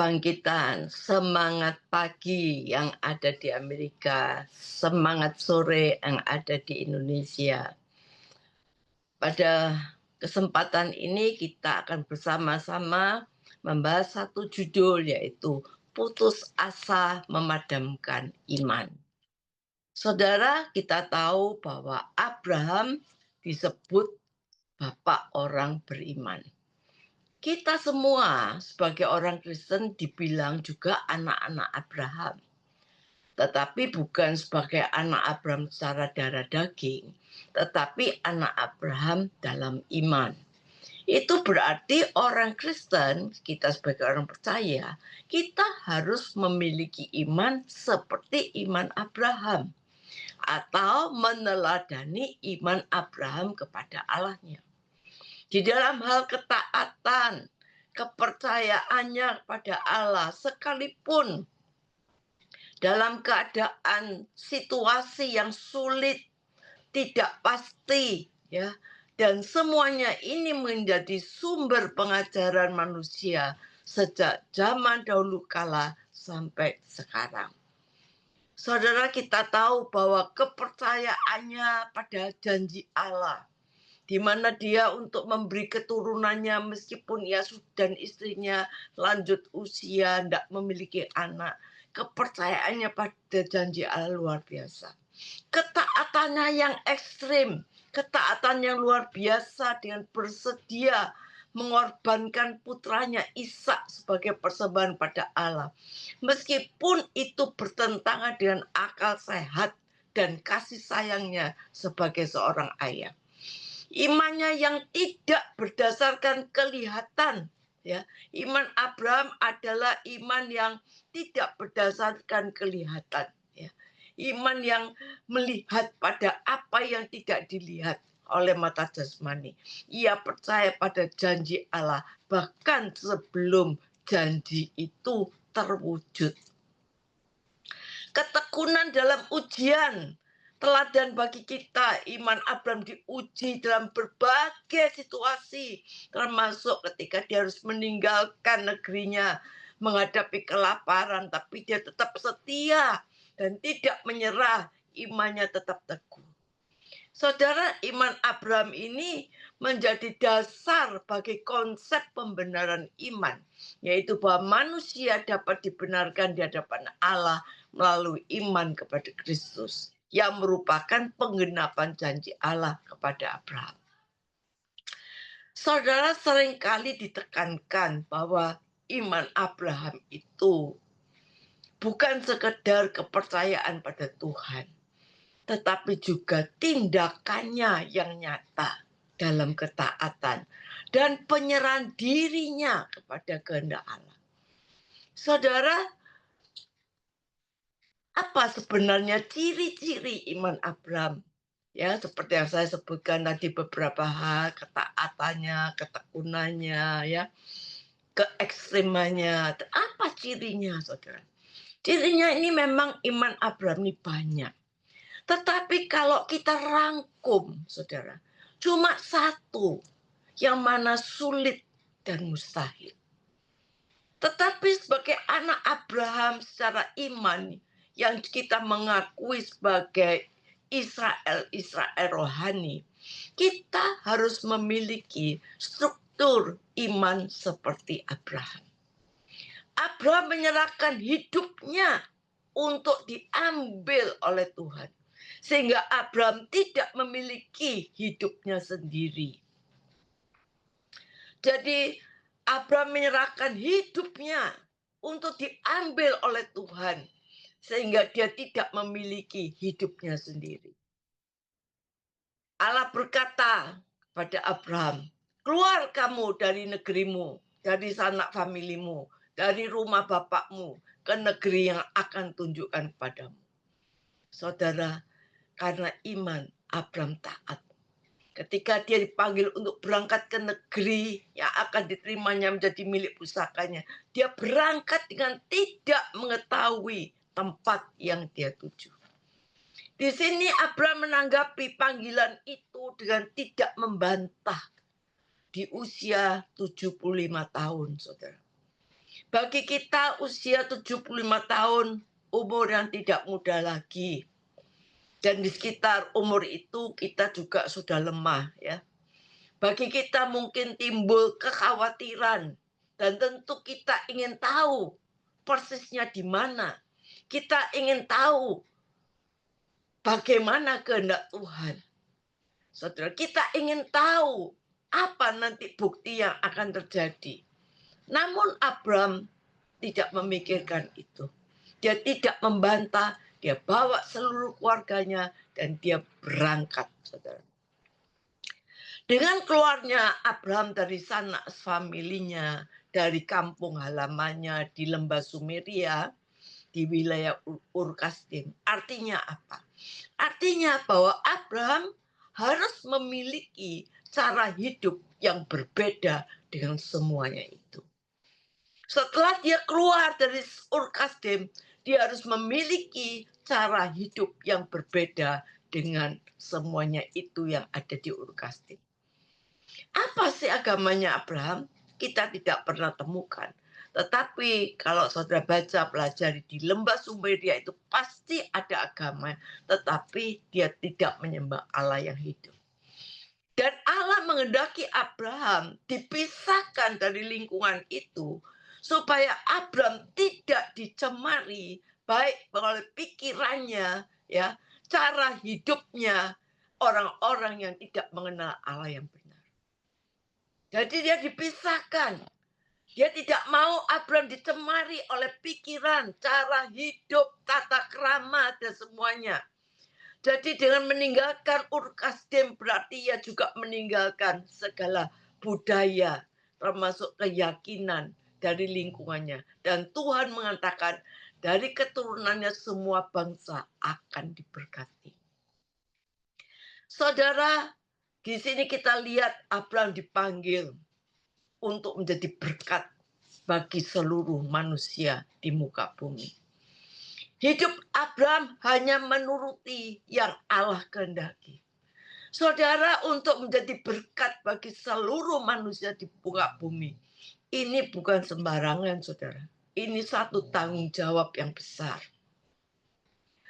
kebangkitan, semangat pagi yang ada di Amerika, semangat sore yang ada di Indonesia. Pada kesempatan ini kita akan bersama-sama membahas satu judul, yaitu putus asa memadamkan iman. Saudara, kita tahu bahwa Abraham disebut bapak orang beriman. Kita semua sebagai orang Kristen dibilang juga anak-anak Abraham. Tetapi bukan sebagai anak Abraham secara darah daging, tetapi anak Abraham dalam iman. Itu berarti orang Kristen, kita sebagai orang percaya, kita harus memiliki iman seperti iman Abraham, atau meneladani iman Abraham kepada Allahnya. Di dalam hal ketaatan, kepercayaannya kepada Allah, sekalipun dalam keadaan situasi yang sulit, tidak pasti, ya, dan semuanya ini menjadi sumber pengajaran manusia sejak zaman dahulu kala sampai sekarang. Saudara, kita tahu bahwa kepercayaannya pada janji Allah, di mana dia untuk memberi keturunannya meskipun ia dan istrinya lanjut usia, tidak memiliki anak. Kepercayaannya pada janji Allah luar biasa. Ketaatannya yang ekstrim, ketaatan yang luar biasa dengan bersedia mengorbankan putranya Ishak sebagai persembahan pada Allah. Meskipun itu bertentangan dengan akal sehat dan kasih sayangnya sebagai seorang ayah. Imannya yang tidak berdasarkan kelihatan, ya. Iman Abraham adalah iman yang tidak berdasarkan kelihatan, ya. Iman yang melihat pada apa yang tidak dilihat oleh mata jasmani. Ia percaya pada janji Allah bahkan sebelum janji itu terwujud. Ketekunan dalam ujian, teladan bagi kita. Iman Abraham diuji dalam berbagai situasi, termasuk ketika dia harus meninggalkan negerinya, menghadapi kelaparan, tapi dia tetap setia dan tidak menyerah. Imannya tetap teguh. Saudara, iman Abraham ini menjadi dasar bagi konsep pembenaran iman, yaitu bahwa manusia dapat dibenarkan di hadapan Allah melalui iman kepada Kristus, yang merupakan penggenapan janji Allah kepada Abraham. Saudara, seringkali ditekankan bahwa iman Abraham itu bukan sekedar kepercayaan pada Tuhan, tetapi juga tindakannya yang nyata dalam ketaatan dan penyerahan dirinya kepada kehendak Allah. Saudara, apa sebenarnya ciri-ciri iman Abraham? Ya, seperti yang saya sebutkan tadi beberapa hal, ketaatannya, ketekunannya, ya, keekstrimannya. Apa cirinya, saudara? Cirinya ini memang iman Abraham ini banyak. Tetapi kalau kita rangkum, saudara, cuma satu yang mana sulit dan mustahil. Tetapi sebagai anak Abraham secara iman yang kita mengakui sebagai Israel rohani, kita harus memiliki struktur iman seperti Abraham. Abraham menyerahkan hidupnya untuk diambil oleh Tuhan, sehingga Abraham tidak memiliki hidupnya sendiri. Jadi Abraham menyerahkan hidupnya untuk diambil oleh Tuhan, sehingga dia tidak memiliki hidupnya sendiri. Allah berkata kepada Abraham, keluar kamu dari negerimu, dari sanak familimu, dari rumah bapakmu, ke negeri yang akan tunjukkan padamu. Saudara, karena iman Abraham taat. Ketika dia dipanggil untuk berangkat ke negeri yang akan diterimanya menjadi milik pusakanya, dia berangkat dengan tidak mengetahui tempat yang dia tuju. Di sini Abraham menanggapi panggilan itu dengan tidak membantah di usia 75 tahun, saudara. Bagi kita usia 75 tahun, umur yang tidak muda lagi. Dan di sekitar umur itu kita juga sudah lemah ya. Bagi kita mungkin timbul kekhawatiran dan tentu kita ingin tahu persisnya di mana. Kita ingin tahu bagaimana kehendak Tuhan. Saudara, kita ingin tahu apa nanti bukti yang akan terjadi. Namun Abram tidak memikirkan itu. Dia tidak membantah, dia bawa seluruh keluarganya dan dia berangkat, saudara. Dengan keluarnya Abraham dari sanak familinya, dari kampung halamannya di lembah Sumeria, di wilayah Ur-Kasdim. Artinya apa? Artinya bahwa Abraham harus memiliki cara hidup yang berbeda dengan semuanya itu. Setelah dia keluar dari Ur-Kasdim, dia harus memiliki cara hidup yang berbeda dengan semuanya itu yang ada di Ur-Kasdim. Apa sih agamanya Abraham? Kita tidak pernah temukan. Tetapi kalau saudara baca, pelajari di lembah Sumeria itu pasti ada agama. Tetapi dia tidak menyembah Allah yang hidup. Dan Allah menghendaki Abraham dipisahkan dari lingkungan itu. Supaya Abraham tidak dicemari baik oleh pikirannya, ya, cara hidupnya orang-orang yang tidak mengenal Allah yang benar. Jadi dia dipisahkan. Dia tidak mau Abraham dicemari oleh pikiran, cara hidup, tata krama, dan semuanya. Jadi dengan meninggalkan Ur-Kasdim berarti ia juga meninggalkan segala budaya, termasuk keyakinan dari lingkungannya. Dan Tuhan mengatakan dari keturunannya semua bangsa akan diberkati. Saudara, di sini kita lihat Abraham dipanggil untuk menjadi berkat bagi seluruh manusia di muka bumi. Hidup Abraham hanya menuruti yang Allah kehendaki. Saudara, untuk menjadi berkat bagi seluruh manusia di muka bumi, ini bukan sembarangan, saudara. Ini satu tanggung jawab yang besar.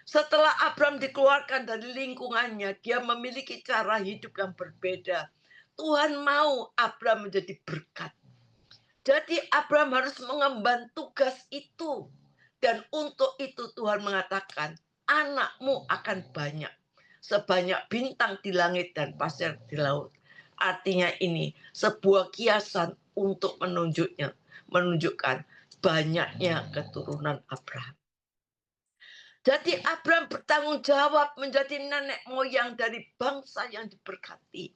Setelah Abraham dikeluarkan dari lingkungannya, dia memiliki cara hidup yang berbeda. Tuhan mau Abraham menjadi berkat. Jadi Abraham harus mengemban tugas itu. Dan untuk itu Tuhan mengatakan, anakmu akan banyak. Sebanyak bintang di langit dan pasir di laut. Artinya ini sebuah kiasan untuk menunjukkan banyaknya keturunan Abraham. Jadi Abraham bertanggung jawab menjadi nenek moyang dari bangsa yang diberkati.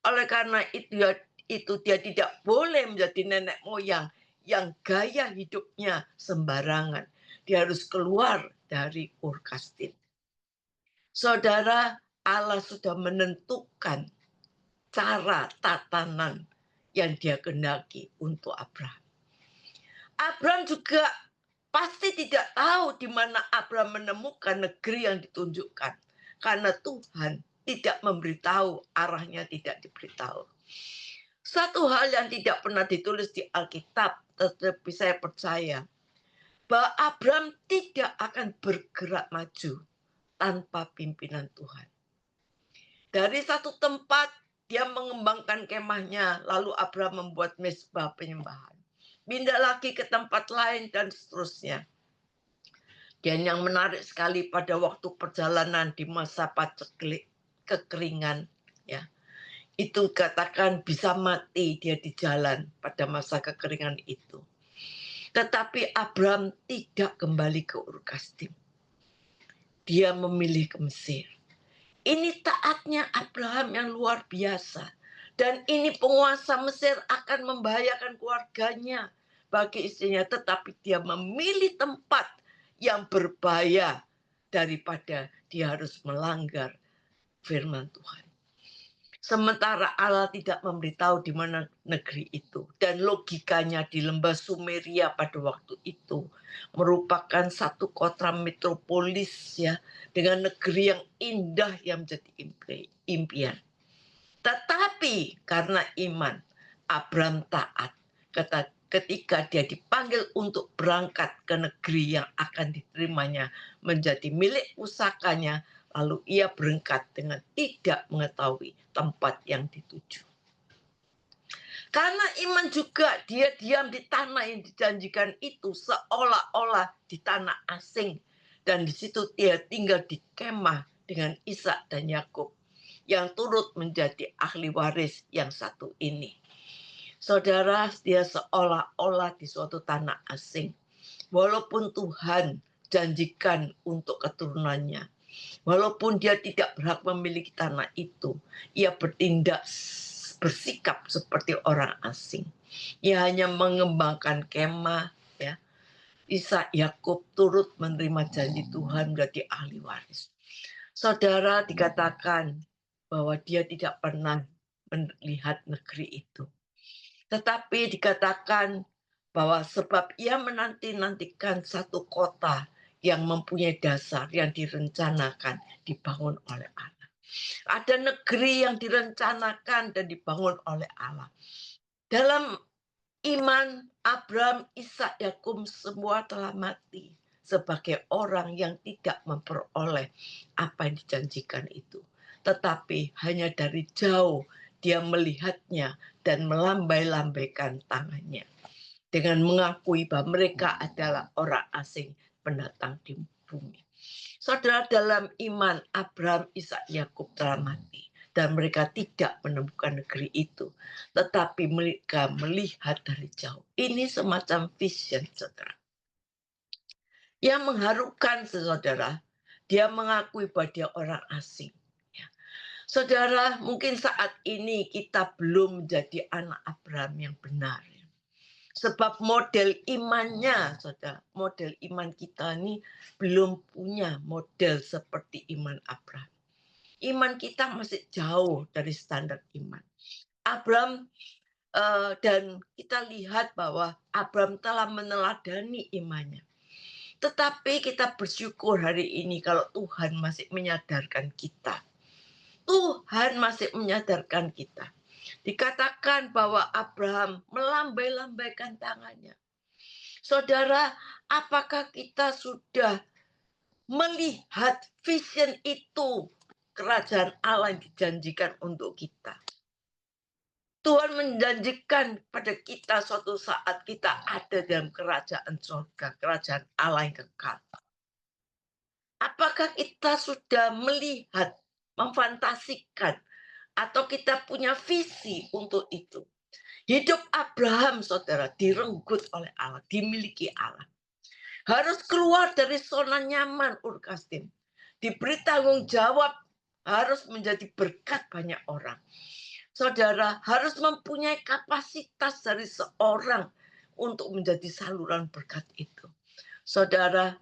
Oleh karena itu dia tidak boleh menjadi nenek moyang yang gaya hidupnya sembarangan. Dia harus keluar dari Ur-Kasdim. Saudara, Allah sudah menentukan cara tatanan yang dia kehendaki untuk Abraham. Abraham juga pasti tidak tahu di mana Abraham menemukan negeri yang ditunjukkan. Karena Tuhan tidak memberitahu, arahnya tidak diberitahu. Satu hal yang tidak pernah ditulis di Alkitab, tetapi saya percaya bahwa Abraham tidak akan bergerak maju tanpa pimpinan Tuhan. Dari satu tempat dia mengembangkan kemahnya, lalu Abraham membuat mezbah penyembahan. Pindah lagi ke tempat lain dan seterusnya. Dan yang menarik sekali pada waktu perjalanan di masa paceklik kekeringan, ya, itu katakan bisa mati dia di jalan pada masa kekeringan itu. Tetapi Abraham tidak kembali ke Ur-Kasdim. Dia memilih ke Mesir. Ini taatnya Abraham yang luar biasa. Dan ini penguasa Mesir akan membahayakan keluarganya bagi istrinya. Tetapi dia memilih tempat yang berbahaya daripada dia harus melanggar firman Tuhan. Sementara Allah tidak memberitahu di mana negeri itu. Dan logikanya di lembah Sumeria pada waktu itu merupakan satu kota metropolis, ya, dengan negeri yang indah yang menjadi impian. Tetapi karena iman, Abraham taat ketika dia dipanggil untuk berangkat ke negeri yang akan diterimanya menjadi milik pusakanya, lalu ia berangkat dengan tidak mengetahui tempat yang dituju. Karena iman juga dia diam di tanah yang dijanjikan itu seolah-olah di tanah asing. Dan di situ dia tinggal di kemah dengan Ishak dan Yakub yang turut menjadi ahli waris yang satu ini. Saudara, dia seolah-olah di suatu tanah asing. Walaupun Tuhan janjikan untuk keturunannya. Walaupun dia tidak berhak memiliki tanah itu, ia bersikap seperti orang asing. Ia hanya mengembangkan kemah, ya. Ishak Yakub turut menerima janji Tuhan menjadi ahli waris. Saudara, dikatakan bahwa dia tidak pernah melihat negeri itu. Tetapi dikatakan bahwa sebab ia menanti-nantikan satu kota yang mempunyai dasar yang direncanakan dibangun oleh Allah. Ada negeri yang direncanakan dan dibangun oleh Allah. Dalam iman Abraham, Ishak, Yakub semua telah mati sebagai orang yang tidak memperoleh apa yang dijanjikan itu. Tetapi hanya dari jauh dia melihatnya dan melambai-lambaikan tangannya dengan mengakui bahwa mereka adalah orang asing pendatang di bumi. Saudara, dalam iman Abraham, Ishak, Yakub telah mati dan mereka tidak menemukan negeri itu, tetapi mereka melihat dari jauh. Ini semacam vision, saudara, yang mengharukan. Saudara, dia mengakui bahwa dia orang asing. Saudara, mungkin saat ini kita belum menjadi anak Abraham yang benar. Sebab model imannya, saudara, model iman kita ini belum punya model seperti iman Abraham. Iman kita masih jauh dari standar iman Abraham, dan kita lihat bahwa Abraham telah meneladani imannya. Tetapi kita bersyukur hari ini kalau Tuhan masih menyadarkan kita. Tuhan masih menyadarkan kita. Dikatakan bahwa Abraham melambai-lambaikan tangannya. Saudara, apakah kita sudah melihat vision itu, kerajaan Allah yang dijanjikan untuk kita? Tuhan menjanjikan pada kita suatu saat kita ada dalam kerajaan surga, kerajaan Allah yang kekal. Apakah kita sudah melihat, memfantasikan, atau kita punya visi untuk itu? Hidup Abraham, saudara, direnggut oleh Allah, dimiliki Allah. Harus keluar dari zona nyaman, Urkastim. Diberi tanggung jawab, harus menjadi berkat banyak orang. Saudara, harus mempunyai kapasitas dari seorang untuk menjadi saluran berkat itu. Saudara,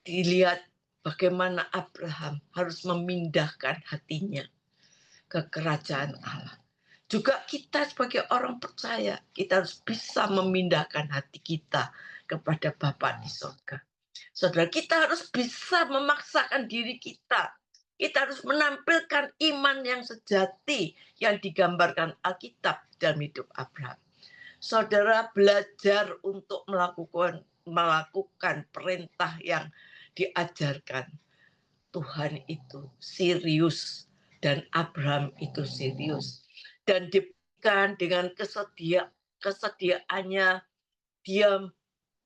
dilihat bagaimana Abraham harus memindahkan hatinya ke kerajaan Allah. Juga kita sebagai orang percaya, kita harus bisa memindahkan hati kita kepada Bapa di surga. Saudara, kita harus bisa memaksakan diri kita. Kita harus menampilkan iman yang sejati yang digambarkan Alkitab dalam hidup Abraham. Saudara, belajar untuk melakukan perintah yang diajarkan. Tuhan itu serius dan Abraham itu serius. Dan diberikan dengan kesediaannya, dia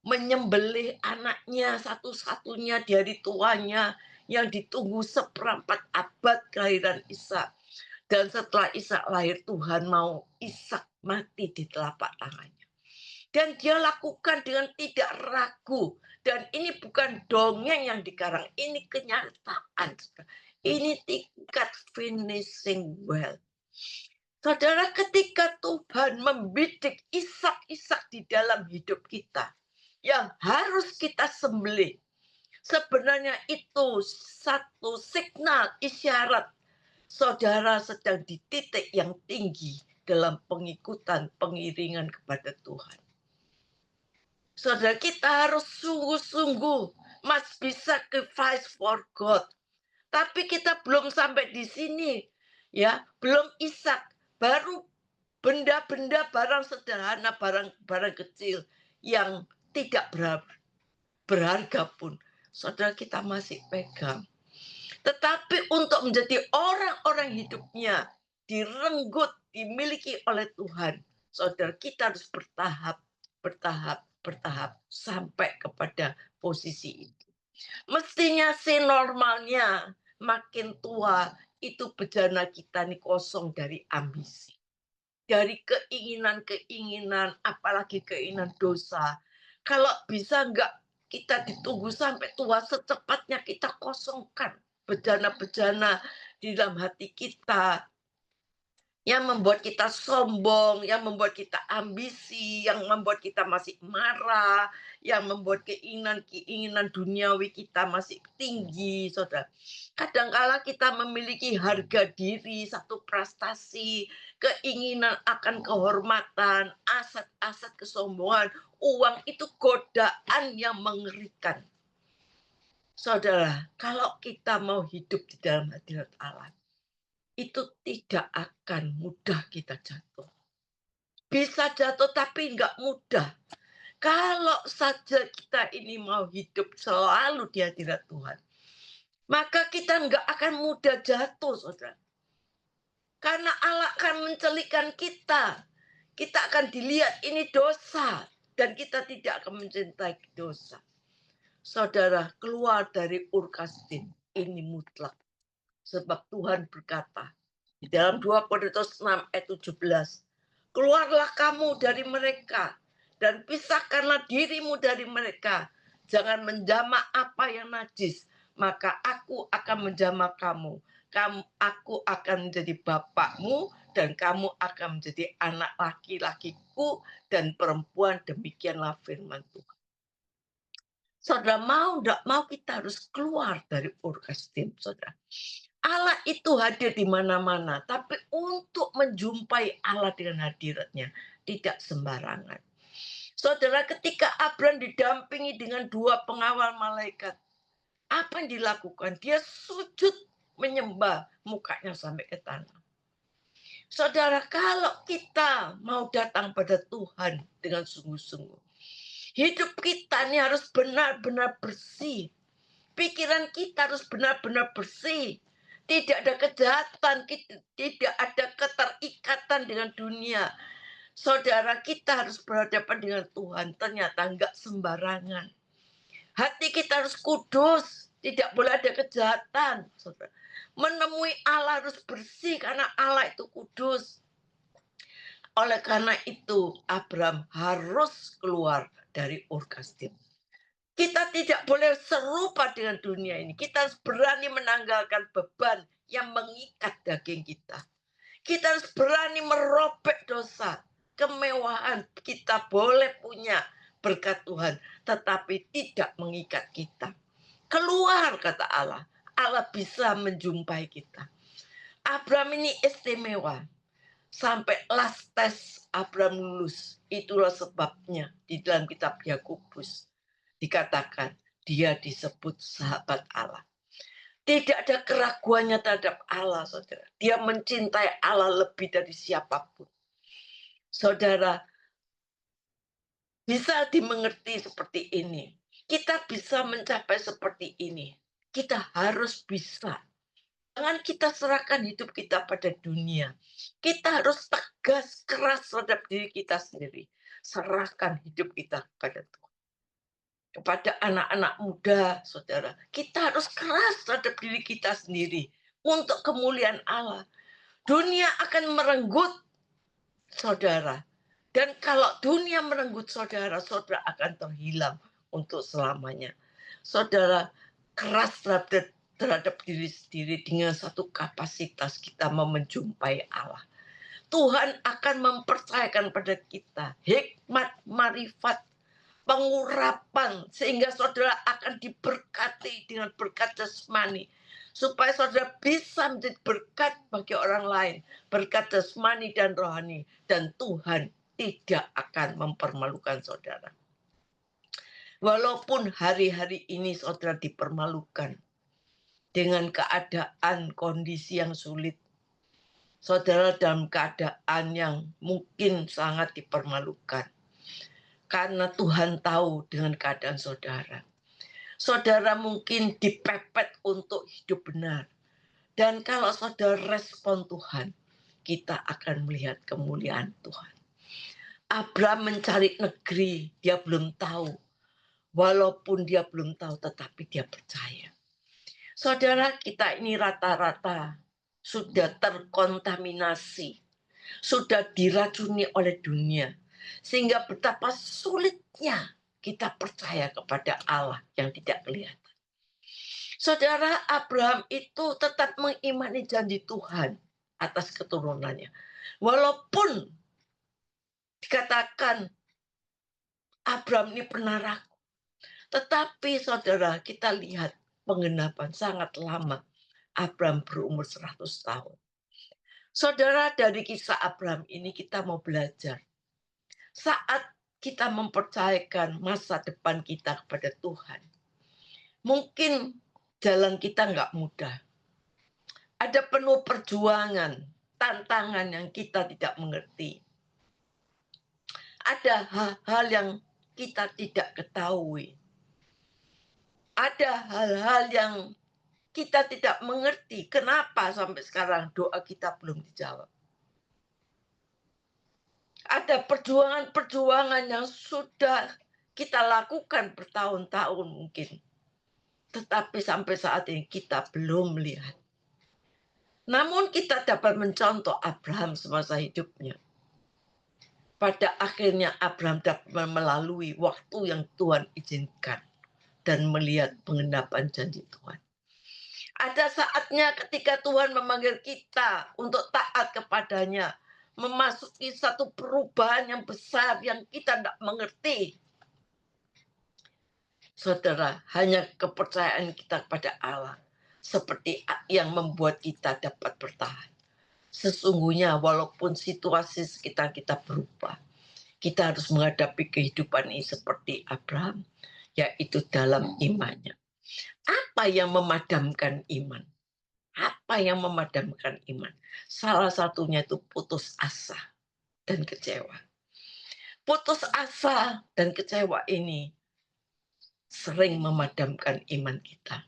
menyembelih anaknya satu-satunya dari tuanya yang ditunggu seperempat abad kelahiran Ishak. Dan setelah Ishak lahir, Tuhan mau Ishak mati di telapak tangannya. Dan dia lakukan dengan tidak ragu. Dan ini bukan dongeng yang dikarang, ini kenyataan. Ini tingkat finishing well. Saudara, ketika Tuhan membidik Ishak di dalam hidup kita, yang harus kita sembelih, sebenarnya itu satu signal, isyarat saudara sedang di titik yang tinggi dalam pengiringan kepada Tuhan. Saudara, kita harus sungguh-sungguh must be sacrifice for God. Tapi kita belum sampai di sini, ya, belum Ishak, baru benda-benda, barang sederhana, barang-barang kecil yang tidak berharga pun, saudara, kita masih pegang. Tetapi untuk menjadi orang-orang hidupnya direnggut, dimiliki oleh Tuhan, saudara, kita harus bertahap, bertahap, bertahap sampai kepada posisi itu. Mestinya sih normalnya makin tua itu bejana kita nih kosong dari ambisi, dari keinginan-keinginan, apalagi keinginan dosa. Kalau bisa enggak kita ditunggu sampai tua, secepatnya kita kosongkan bejana-bejana di dalam hati kita yang membuat kita sombong, yang membuat kita ambisi, yang membuat kita masih marah, yang membuat keinginan-keinginan duniawi kita masih tinggi, saudara. Kadangkala kita memiliki harga diri, satu prestasi, keinginan akan kehormatan, aset-aset kesombongan, uang itu godaan yang mengerikan. Saudara, kalau kita mau hidup di dalam hadirat Allah, itu tidak akan mudah kita jatuh. Bisa jatuh tapi nggak mudah. Kalau saja kita ini mau hidup selalu di hadirat Tuhan, maka kita nggak akan mudah jatuh, saudara. Karena Allah akan mencelikan kita. Kita akan dilihat ini dosa. Dan kita tidak akan mencintai dosa. Saudara, keluar dari Ur-Kasdim. Ini mutlak. Sebab Tuhan berkata, di dalam 2 Korintus 6 ayat 17. Keluarlah kamu dari mereka dan pisahkanlah dirimu dari mereka. Jangan menjamah apa yang najis, maka aku akan menjamah kamu. Aku akan menjadi bapakmu dan kamu akan menjadi anak laki-lakiku dan perempuan. Demikianlah firman Tuhan. Saudara, mau tidak mau kita harus keluar dari Ur-Kasdim, saudara. Allah itu hadir di mana-mana, tapi untuk menjumpai Allah dengan hadiratnya tidak sembarangan. Saudara, ketika Abraham didampingi dengan 2 pengawal malaikat, apa yang dilakukan? Dia sujud menyembah, mukanya sampai ke tanah. Saudara, kalau kita mau datang pada Tuhan dengan sungguh-sungguh, hidup kita ini harus benar-benar bersih. Pikiran kita harus benar-benar bersih. Tidak ada kejahatan, tidak ada keterikatan dengan dunia. Saudara, kita harus berhadapan dengan Tuhan. Ternyata enggak sembarangan. Hati kita harus kudus. Tidak boleh ada kejahatan. Saudara. Menemui Allah harus bersih karena Allah itu kudus. Oleh karena itu, Abraham harus keluar dari Ur-Kasdim. Kita tidak boleh serupa dengan dunia ini. Kita harus berani menanggalkan beban yang mengikat daging kita. Kita harus berani merobek dosa. Kemewahan kita boleh punya berkat Tuhan, tetapi tidak mengikat kita. Keluar, kata Allah. Allah bisa menjumpai kita. Abraham ini istimewa. Sampai last test Abraham lulus. Itulah sebabnya di dalam kitab Yakobus dikatakan dia disebut sahabat Allah. Tidak ada keraguannya terhadap Allah, saudara. Dia mencintai Allah lebih dari siapapun. Saudara, bisa dimengerti seperti ini. Kita bisa mencapai seperti ini. Kita harus bisa. Jangan kita serahkan hidup kita pada dunia. Kita harus tegas, keras terhadap diri kita sendiri. Serahkan hidup kita kepada Tuhan. Kepada anak-anak muda, saudara, kita harus keras terhadap diri kita sendiri untuk kemuliaan Allah. Dunia akan merenggut saudara, dan kalau dunia merenggut saudara, saudara akan terhilang untuk selamanya. Saudara, keras terhadap diri sendiri dengan satu kapasitas kita mau menjumpai Allah. Tuhan akan mempercayakan pada kita hikmat, marifat, pengurapan, sehingga saudara akan diberkati dengan berkat jasmani, supaya saudara bisa menjadi berkat bagi orang lain, berkat jasmani dan rohani, dan Tuhan tidak akan mempermalukan saudara. Walaupun hari-hari ini saudara dipermalukan dengan keadaan kondisi yang sulit, Saudara dalam keadaan yang mungkin sangat dipermalukan. Karena Tuhan tahu dengan keadaan saudara. Saudara mungkin dipepet untuk hidup benar. Dan kalau saudara respon Tuhan, kita akan melihat kemuliaan Tuhan. Abraham mencari negeri, dia belum tahu. Walaupun dia belum tahu, tetapi dia percaya. Saudara, kita ini rata-rata sudah terkontaminasi, sudah diracuni oleh dunia, sehingga betapa sulitnya kita percaya kepada Allah yang tidak kelihatan. Saudara, Abraham itu tetap mengimani janji Tuhan atas keturunannya. Walaupun dikatakan Abraham ini pernah ragu, tetapi saudara, kita lihat penggenapan sangat lama. Abraham berumur 100 tahun. Saudara, dari kisah Abraham ini kita mau belajar. Saat kita mempercayakan masa depan kita kepada Tuhan, mungkin jalan kita nggak mudah. Ada penuh perjuangan, tantangan yang kita tidak mengerti. Ada hal-hal yang kita tidak ketahui. Ada hal-hal yang kita tidak mengerti kenapa sampai sekarang doa kita belum dijawab. Ada perjuangan-perjuangan yang sudah kita lakukan bertahun-tahun mungkin. Tetapi sampai saat ini kita belum melihat. Namun kita dapat mencontoh Abraham semasa hidupnya. Pada akhirnya Abraham dapat melalui waktu yang Tuhan izinkan dan melihat pengendapan janji Tuhan. Ada saatnya ketika Tuhan memanggil kita untuk taat kepadanya, memasuki satu perubahan yang besar yang kita tidak mengerti. Saudara, hanya kepercayaan kita kepada Allah seperti yang membuat kita dapat bertahan. Sesungguhnya walaupun situasi sekitar kita berubah, kita harus menghadapi kehidupan ini seperti Abraham, yaitu dalam imannya. Apa yang memadamkan iman? Apa yang memadamkan iman? Salah satunya itu putus asa dan kecewa. Putus asa dan kecewa ini sering memadamkan iman kita.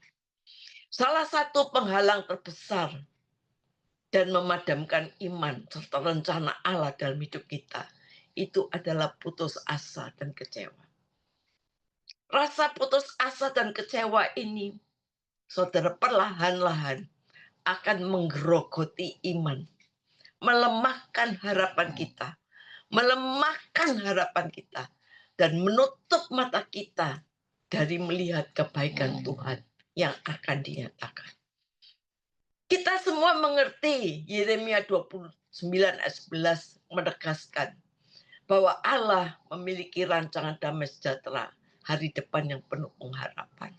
Salah satu penghalang terbesar dan memadamkan iman serta rencana Allah dalam hidup kita itu adalah putus asa dan kecewa. Rasa putus asa dan kecewa ini, saudara, perlahan-lahan akan menggerogoti iman, melemahkan harapan kita, dan menutup mata kita dari melihat kebaikan Tuhan yang akan dinyatakan. Kita semua mengerti, Yeremia 29 ayat 11 menegaskan bahwa Allah memiliki rancangan damai sejahtera, hari depan yang penuh pengharapan.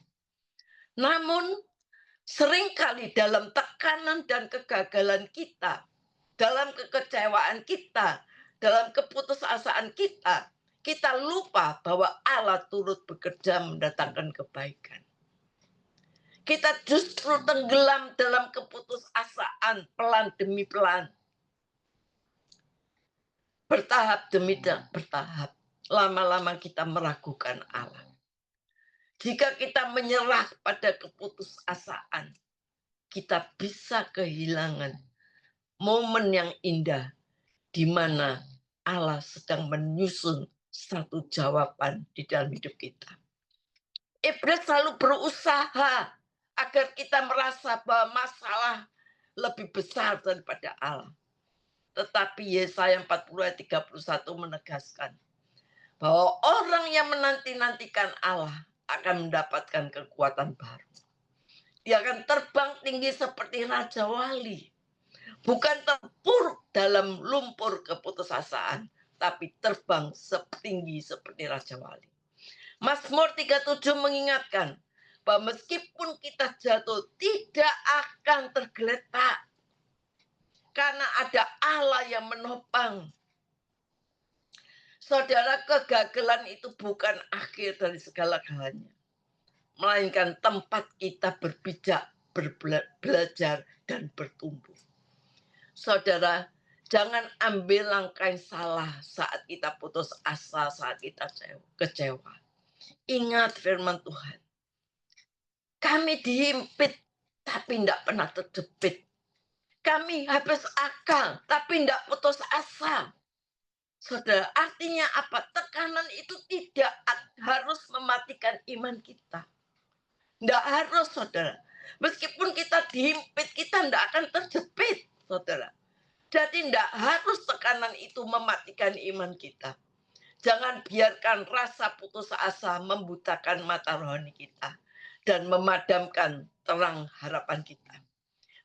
Namun, seringkali dalam tekanan dan kegagalan kita, dalam kekecewaan kita, dalam keputusasaan kita, kita lupa bahwa Allah turut bekerja mendatangkan kebaikan. Kita justru tenggelam dalam keputusasaan pelan demi pelan. Bertahap demi bertahap. Lama-lama kita meragukan Allah. Jika kita menyerah pada keputusasaan, kita bisa kehilangan momen yang indah di mana Allah sedang menyusun satu jawaban di dalam hidup kita. Iblis selalu berusaha agar kita merasa bahwa masalah lebih besar daripada Allah. Tetapi Yesaya 40 ayat 31 menegaskan bahwa orang yang menanti-nantikan Allah akan mendapatkan kekuatan baru. Dia akan terbang tinggi seperti Raja Wali. Bukan terpuruk dalam lumpur keputusasaan, tapi terbang setinggi seperti Raja Wali. Mazmur 37 mengingatkan bahwa meskipun kita jatuh tidak akan tergeletak. Karena ada Allah yang menopang. Saudara, kegagalan itu bukan akhir dari segala-galanya. Melainkan tempat kita berpijak, belajar, dan bertumbuh. Saudara, jangan ambil langkah yang salah saat kita putus asa, saat kita kecewa. Ingat firman Tuhan. Kami dihimpit, tapi tidak pernah terjepit. Kami habis akal, tapi tidak putus asa. Saudara, artinya apa? Tekanan itu tidak harus mematikan iman kita. Tidak harus, saudara. Meskipun kita dihimpit, kita tidak akan terjepit, saudara. Jadi tidak harus tekanan itu mematikan iman kita. Jangan biarkan rasa putus asa membutakan mata rohani kita dan memadamkan terang harapan kita.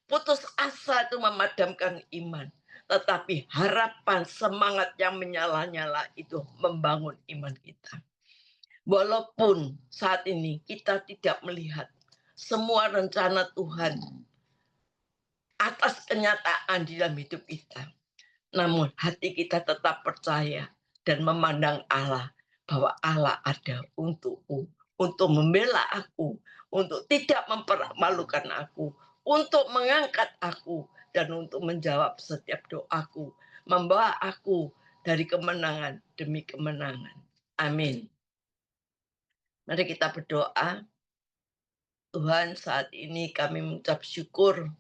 Putus asa itu memadamkan iman. Tetapi harapan, semangat yang menyala-nyala itu membangun iman kita. Walaupun saat ini kita tidak melihat semua rencana Tuhan atas kenyataan di dalam hidup kita. Namun hati kita tetap percaya dan memandang Allah, bahwa Allah ada untukku, untuk membela aku, untuk tidak mempermalukan aku, untuk mengangkat aku, dan untuk menjawab setiap doaku, membawa aku dari kemenangan demi kemenangan. Amin. Mari kita berdoa. Tuhan, saat ini kami mengucap syukur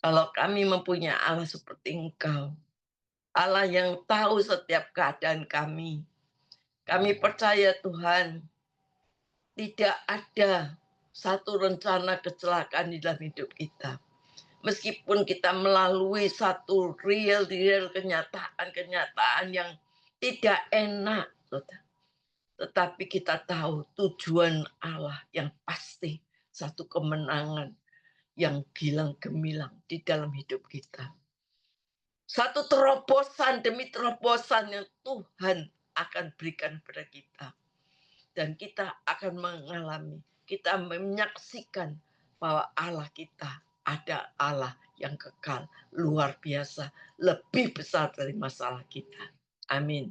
kalau kami mempunyai Allah seperti Engkau. Allah yang tahu setiap keadaan kami. Kami percaya Tuhan, tidak ada satu rencana kecelakaan di dalam hidup kita. Meskipun kita melalui satu real kenyataan yang tidak enak. Tetapi kita tahu tujuan Allah yang pasti. Satu kemenangan yang gilang gemilang di dalam hidup kita. Satu terobosan demi terobosan yang Tuhan akan berikan kepada kita. Dan kita akan mengalami, kita menyaksikan bahwa Allah kita ada Allah yang kekal, luar biasa, lebih besar dari masalah kita. Amin.